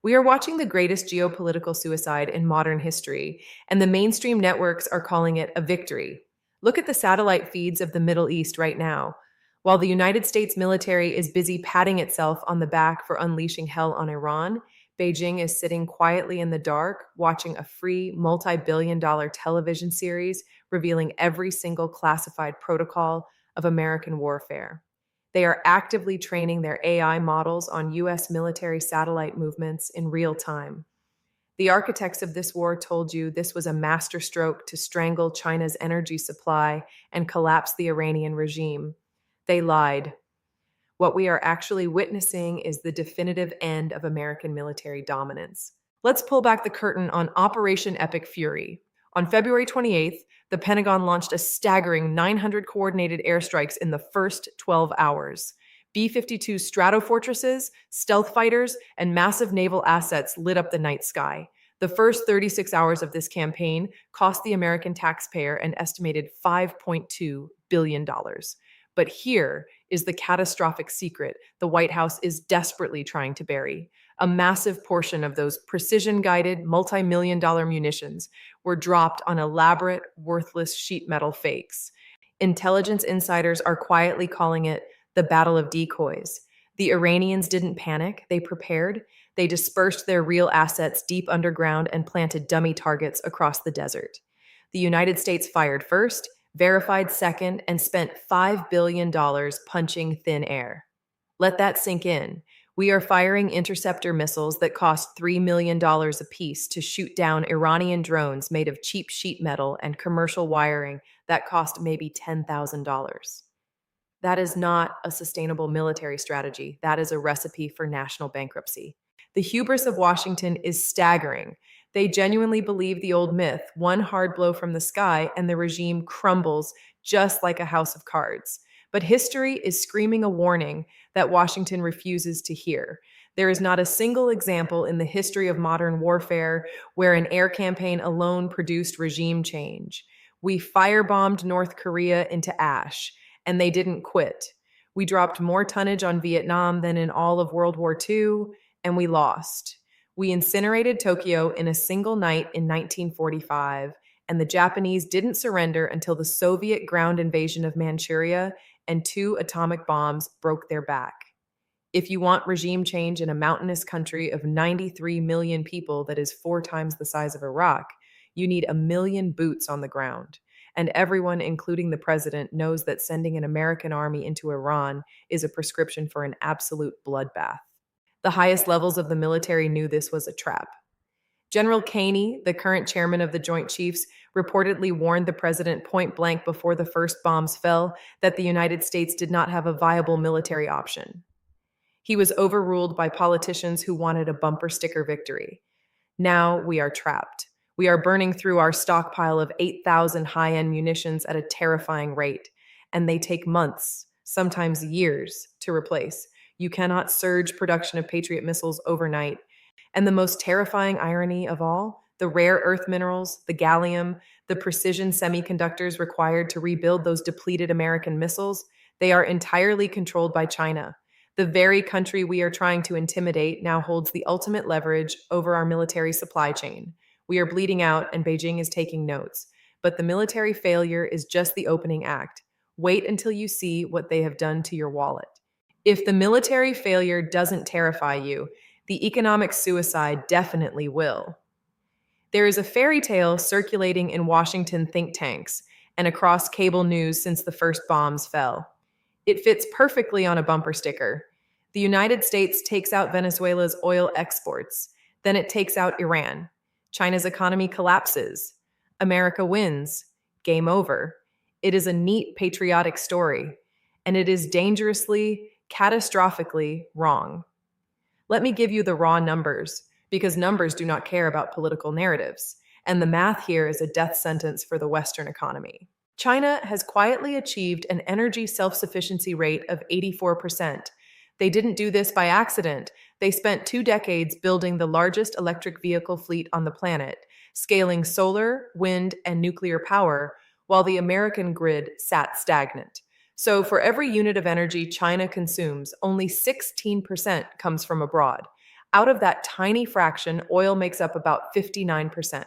We are watching the greatest geopolitical suicide in modern history, and the mainstream networks are calling it a victory. Look at the satellite feeds of the Middle East right now. While the United States military is busy patting itself on the back for unleashing hell on Iran, Beijing is sitting quietly in the dark, watching a free, multi-billion-dollar television series revealing every single classified protocol of American warfare. They are actively training their AI models on U.S. military satellite movements in real time. The architects of this war told you this was a masterstroke to strangle China's energy supply and collapse the Iranian regime. They lied. What we are actually witnessing is the definitive end of American military dominance. Let's pull back the curtain on Operation Epic Fury. On February 28th, the Pentagon launched a staggering 900 coordinated airstrikes in the first 12 hours. B-52 Stratofortresses, stealth fighters, and massive naval assets lit up the night sky. The first 36 hours of this campaign cost the American taxpayer an estimated $5.2 billion. But here is the catastrophic secret the White House is desperately trying to bury. A massive portion of those precision-guided, multi-million-dollar munitions were dropped on elaborate, worthless sheet metal fakes. Intelligence insiders are quietly calling it the Battle of Decoys. The Iranians didn't panic, they prepared. They dispersed their real assets deep underground and planted dummy targets across the desert. The United States fired first, verified second, and spent $5 billion punching thin air. Let that sink in. We are firing interceptor missiles that cost $3 million apiece to shoot down Iranian drones made of cheap sheet metal and commercial wiring that cost maybe $10,000. That is not a sustainable military strategy. That is a recipe for national bankruptcy. The hubris of Washington is staggering. They genuinely believe the old myth, one hard blow from the sky and the regime crumbles just like a house of cards. But history is screaming a warning that Washington refuses to hear. There is not a single example in the history of modern warfare where an air campaign alone produced regime change. We firebombed North Korea into ash, and they didn't quit. We dropped more tonnage on Vietnam than in all of World War II, and we lost. We incinerated Tokyo in a single night in 1945, and the Japanese didn't surrender until the Soviet ground invasion of Manchuria and 2 atomic bombs broke their back. If you want regime change in a mountainous country of 93 million people that is 4 times the size of Iraq, you need 1 million boots on the ground. And everyone, including the president, knows that sending an American army into Iran is a prescription for an absolute bloodbath. The highest levels of the military knew this was a trap. General Caney, the current chairman of the Joint Chiefs, reportedly warned the president point blank before the first bombs fell that the United States did not have a viable military option. He was overruled by politicians who wanted a bumper sticker victory. Now we are trapped. We are burning through our stockpile of 8,000 high-end munitions at a terrifying rate, and they take months, sometimes years, to replace. You cannot surge production of Patriot missiles overnight. And the most terrifying irony of all, the rare earth minerals, the gallium, the precision semiconductors required to rebuild those depleted American missiles, they are entirely controlled by China. The very country we are trying to intimidate now holds the ultimate leverage over our military supply chain. We are bleeding out, and Beijing is taking notes. But the military failure is just the opening act. Wait until you see what they have done to your wallet. If the military failure doesn't terrify you, the economic suicide definitely will. There is a fairy tale circulating in Washington think tanks and across cable news since the first bombs fell. It fits perfectly on a bumper sticker. The United States takes out Venezuela's oil exports. Then it takes out Iran. China's economy collapses. America wins. Game over. It is a neat patriotic story, and it is dangerously, catastrophically wrong. Let me give you the raw numbers, because numbers do not care about political narratives, and the math here is a death sentence for the Western economy. China has quietly achieved an energy self-sufficiency rate of 84%. They didn't do this by accident. They spent 2 decades building the largest electric vehicle fleet on the planet, scaling solar, wind, and nuclear power, while the American grid sat stagnant. So for every unit of energy China consumes, only 16% comes from abroad. Out of that tiny fraction, oil makes up about 59%.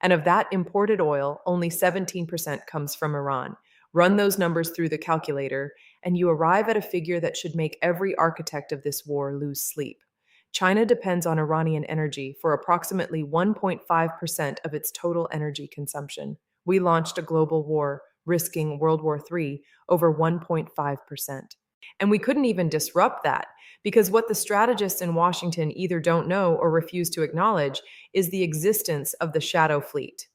And of that imported oil, only 17% comes from Iran. Run those numbers through the calculator, and you arrive at a figure that should make every architect of this war lose sleep. China depends on Iranian energy for approximately 1.5% of its total energy consumption. We launched a global war, risking World War III over 1.5%. And we couldn't even disrupt that because what the strategists in Washington either don't know or refuse to acknowledge is the existence of the shadow fleet.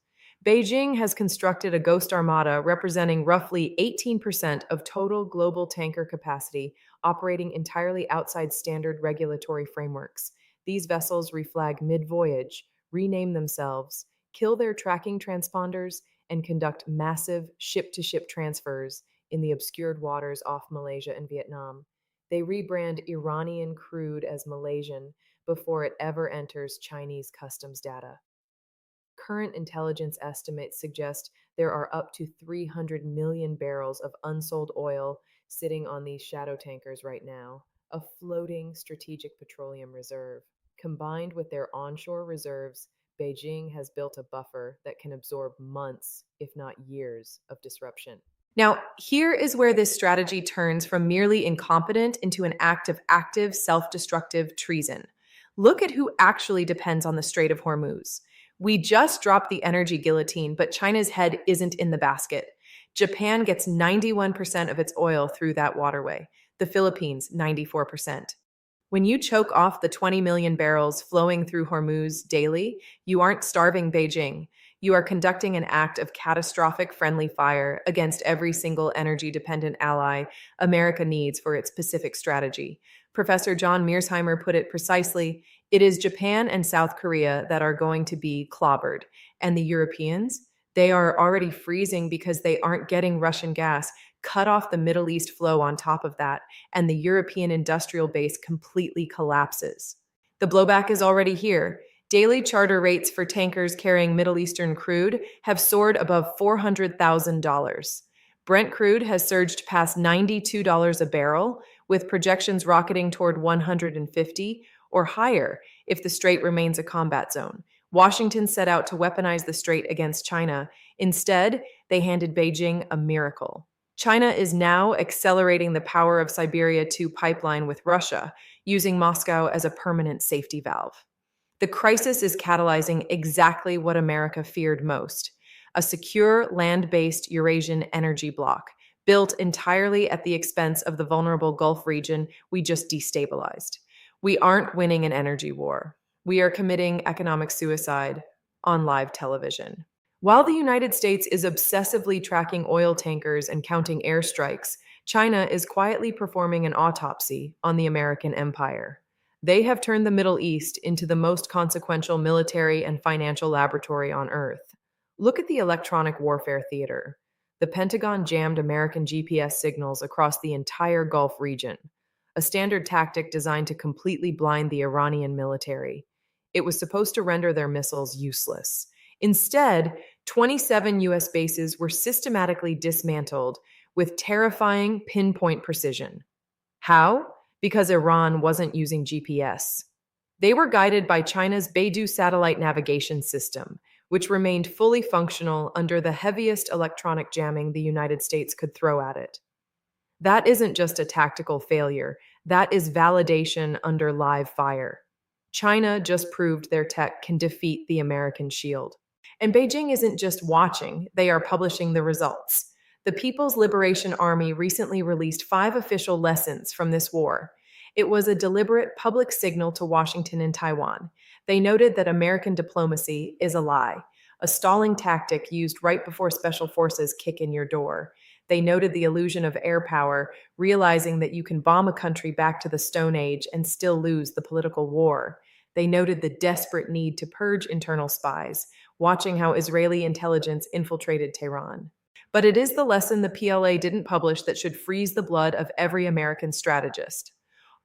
Beijing has constructed a ghost armada representing roughly 18% of total global tanker capacity, operating entirely outside standard regulatory frameworks. These vessels reflag mid voyage, rename themselves, kill their tracking transponders, and conduct massive ship to ship transfers in the obscured waters off Malaysia and Vietnam. They rebrand Iranian crude as Malaysian before it ever enters Chinese customs data. Current intelligence estimates suggest there are up to 300 million barrels of unsold oil sitting on these shadow tankers right now, a floating strategic petroleum reserve. Combined with their onshore reserves, Beijing has built a buffer that can absorb months, if not years, of disruption. Now, here is where this strategy turns from merely incompetent into an act of active, self destructive treason. Look at who actually depends on the Strait of Hormuz. We just dropped the energy guillotine, but China's head isn't in the basket. Japan gets 91% of its oil through that waterway, the Philippines, 94%. When you choke off the 20 million barrels flowing through Hormuz daily, you aren't starving Beijing. You are conducting an act of catastrophic friendly fire against every single energy dependent ally America needs for its Pacific strategy. Professor John Mearsheimer put it precisely: it is Japan and South Korea that are going to be clobbered. And the Europeans, they are already freezing because they aren't getting Russian gas. Cut off the Middle East flow on top of that, and the European industrial base completely collapses. The blowback is already here. Daily charter rates for tankers carrying Middle Eastern crude have soared above $400,000. Brent crude has surged past $92 a barrel, with projections rocketing toward 150 or higher if the strait remains a combat zone. Washington set out to weaponize the strait against China. Instead, they handed Beijing a miracle. China is now accelerating the Power of Siberia 2 pipeline with Russia, using Moscow as a permanent safety valve. The crisis is catalyzing exactly what America feared most: a secure land-based Eurasian energy bloc, built entirely at the expense of the vulnerable Gulf region we just destabilized. We aren't winning an energy war. We are committing economic suicide on live television. While the United States is obsessively tracking oil tankers and counting airstrikes, China is quietly performing an autopsy on the American empire. They have turned the Middle East into the most consequential military and financial laboratory on Earth. Look at the electronic warfare theater. The Pentagon jammed American GPS signals across the entire Gulf region, a standard tactic designed to completely blind the Iranian military. It was supposed to render their missiles useless. Instead, 27 U.S. bases were systematically dismantled with terrifying pinpoint precision. How? Because Iran wasn't using GPS. They were guided by China's Beidou satellite navigation system, which remained fully functional under the heaviest electronic jamming the United States could throw at it. That isn't just a tactical failure, that is validation under live fire. China just proved their tech can defeat the American shield. And Beijing isn't just watching, they are publishing the results. The People's Liberation Army recently released 5 official lessons from this war. It was a deliberate public signal to Washington and Taiwan. They noted that American diplomacy is a lie, a stalling tactic used right before special forces kick in your door. They noted the illusion of air power, realizing that you can bomb a country back to the Stone Age and still lose the political war. They noted the desperate need to purge internal spies, watching how Israeli intelligence infiltrated Tehran. But it is the lesson the PLA didn't publish that should freeze the blood of every American strategist.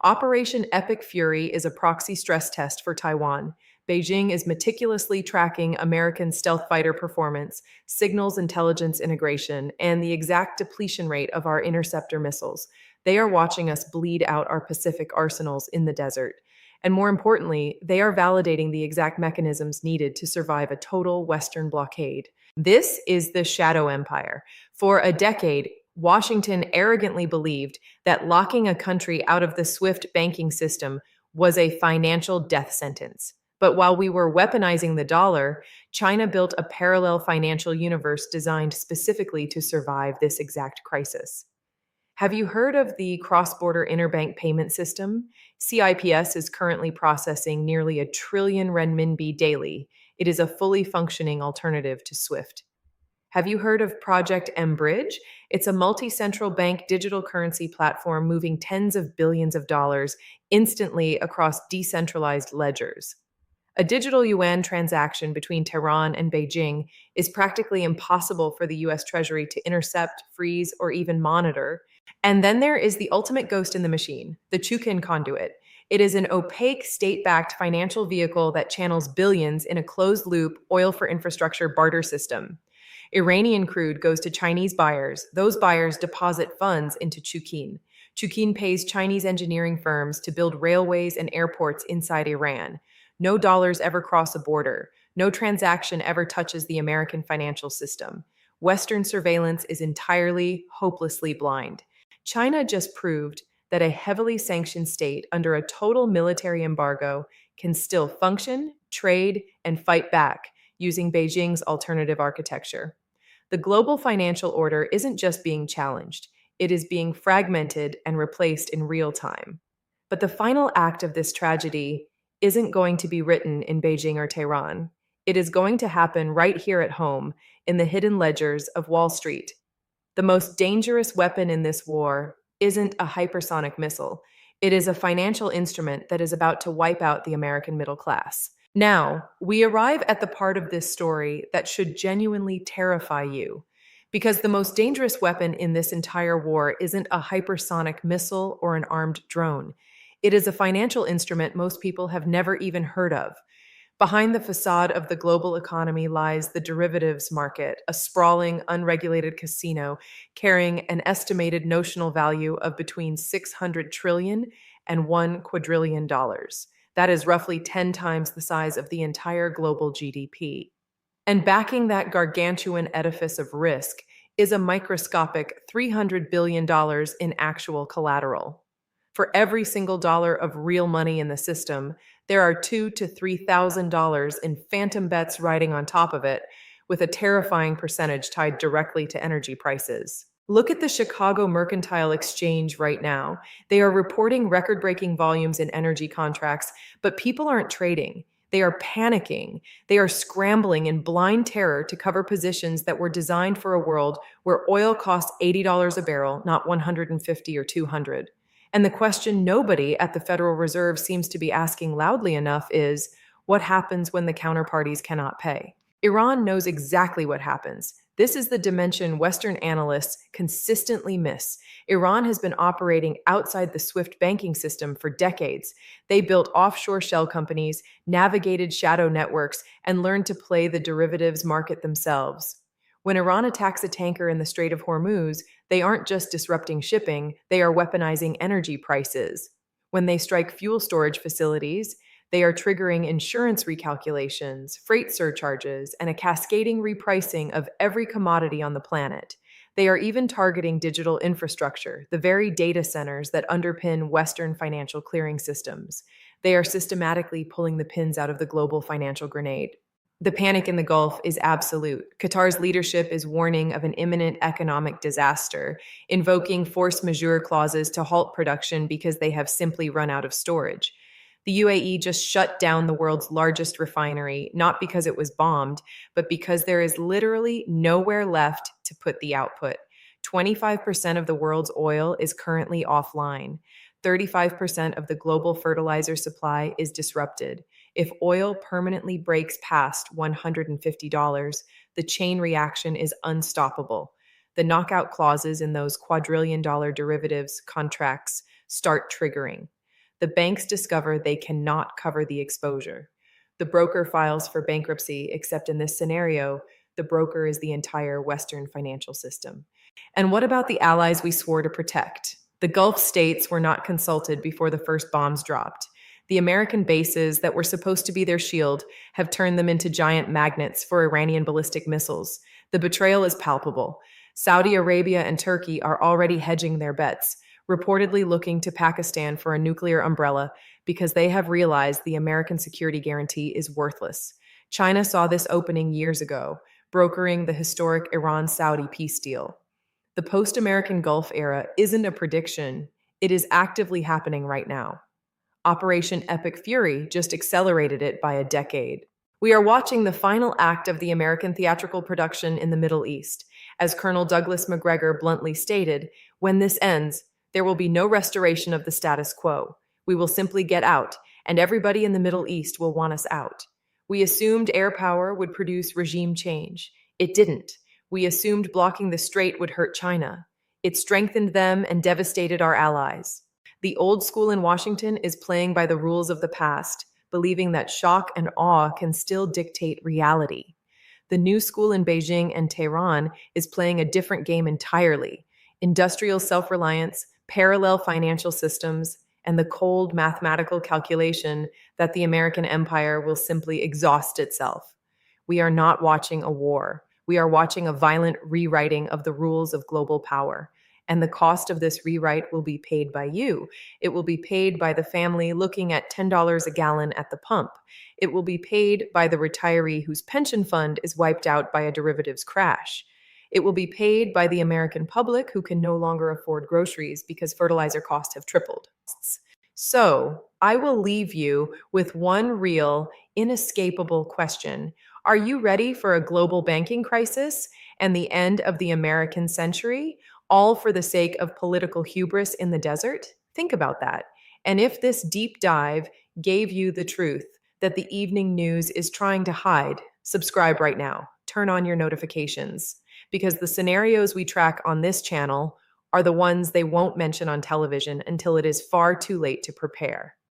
Operation Epic Fury is a proxy stress test for Taiwan. Beijing is meticulously tracking American stealth fighter performance, signals intelligence integration, and the exact depletion rate of our interceptor missiles. They are watching us bleed out our Pacific arsenals in the desert. And more importantly, they are validating the exact mechanisms needed to survive a total Western blockade. This is the Shadow Empire. For a decade, Washington arrogantly believed that locking a country out of the SWIFT banking system was a financial death sentence. But while we were weaponizing the dollar, China built a parallel financial universe designed specifically to survive this exact crisis. Have you heard of the cross border interbank payment system? CIPS is currently processing nearly a trillion renminbi daily. It is a fully functioning alternative to SWIFT. Have you heard of Project M-Bridge? It's a multi-central bank digital currency platform moving tens of billions of dollars instantly across decentralized ledgers. A digital yuan transaction between Tehran and Beijing is practically impossible for the US Treasury to intercept, freeze, or even monitor. And then there is the ultimate ghost in the machine, the Chukin conduit. It is an opaque, state backed financial vehicle that channels billions in a closed loop oil for infrastructure barter system. Iranian crude goes to Chinese buyers. Those buyers deposit funds into Chukin. Chukin pays Chinese engineering firms to build railways and airports inside Iran. No dollars ever cross a border. No transaction ever touches the American financial system. Western surveillance is entirely, hopelessly blind. China just proved that a heavily sanctioned state under a total military embargo can still function, trade, and fight back using Beijing's alternative architecture. The global financial order isn't just being challenged, it is being fragmented and replaced in real time. But the final act of this tragedy isn't going to be written in Beijing or Tehran. It is going to happen right here at home in the hidden ledgers of Wall Street. The most dangerous weapon in this war isn't a hypersonic missile. It is a financial instrument that is about to wipe out the American middle class. Now, we arrive at the part of this story that should genuinely terrify you. Because the most dangerous weapon in this entire war isn't a hypersonic missile or an armed drone. It is a financial instrument most people have never even heard of. Behind the facade of the global economy lies the derivatives market, a sprawling, unregulated casino carrying an estimated notional value of between 600 trillion and 1 quadrillion dollars. That is roughly 10 times the size of the entire global GDP. And backing that gargantuan edifice of risk is a microscopic $300 billion in actual collateral. For every single dollar of real money in the system, there are $2,000 to $3,000 in phantom bets riding on top of it, with a terrifying percentage tied directly to energy prices. Look at the Chicago Mercantile Exchange right now. They are reporting record-breaking volumes in energy contracts, but people aren't trading. They are panicking. They are scrambling in blind terror to cover positions that were designed for a world where oil costs $80 a barrel, not 150 or 200. And the question nobody at the Federal Reserve seems to be asking loudly enough is, what happens when the counterparties cannot pay? Iran knows exactly what happens. This is the dimension Western analysts consistently miss. Iran has been operating outside the SWIFT banking system for decades. They built offshore shell companies, navigated shadow networks, and learned to play the derivatives market themselves. When Iran attacks a tanker in the Strait of Hormuz, they aren't just disrupting shipping, they are weaponizing energy prices. When they strike fuel storage facilities, they are triggering insurance recalculations, freight surcharges, and a cascading repricing of every commodity on the planet. They are even targeting digital infrastructure, the very data centers that underpin Western financial clearing systems. They are systematically pulling the pins out of the global financial grenade. The panic in the Gulf is absolute. Qatar's leadership is warning of an imminent economic disaster, invoking force majeure clauses to halt production because they have simply run out of storage. The UAE just shut down the world's largest refinery, not because it was bombed, but because there is literally nowhere left to put the output. 25% of the world's oil is currently offline. 35% of the global fertilizer supply is disrupted. If oil permanently breaks past $150, the chain reaction is unstoppable. The knockout clauses in those quadrillion dollar derivatives contracts start triggering. The banks discover they cannot cover the exposure. The broker files for bankruptcy, except in this scenario, the broker is the entire Western financial system. And what about the allies we swore to protect? The Gulf states were not consulted before the first bombs dropped. The American bases that were supposed to be their shield have turned them into giant magnets for Iranian ballistic missiles. The betrayal is palpable. Saudi Arabia and Turkey are already hedging their bets, reportedly looking to Pakistan for a nuclear umbrella because they have realized the American security guarantee is worthless. China saw this opening years ago, brokering the historic Iran Saudi peace deal. The post American Gulf era isn't a prediction, it is actively happening right now. Operation Epic Fury just accelerated it by a decade. We are watching the final act of the American theatrical production in the Middle East. As Colonel Douglas MacGregor bluntly stated, when this ends, there will be no restoration of the status quo. We will simply get out, and everybody in the Middle East will want us out. We assumed air power would produce regime change. It didn't. We assumed blocking the strait would hurt China. It strengthened them and devastated our allies. The old school in Washington is playing by the rules of the past, believing that shock and awe can still dictate reality. The new school in Beijing and Tehran is playing a different game entirely. Industrial self-reliance, parallel financial systems, and the cold mathematical calculation that the American empire will simply exhaust itself. We are not watching a war. We are watching a violent rewriting of the rules of global power. And the cost of this rewrite will be paid by you. It will be paid by the family looking at $10 a gallon at the pump. It will be paid by the retiree whose pension fund is wiped out by a derivatives crash. It will be paid by the American public who can no longer afford groceries because fertilizer costs have tripled. So, I will leave you with one real, inescapable question. Are you ready for a global banking crisis and the end of the American century, all for the sake of political hubris in the desert? Think about that. And if this deep dive gave you the truth that the evening news is trying to hide, subscribe right now. Turn on your notifications, because the scenarios we track on this channel are the ones they won't mention on television until it is far too late to prepare.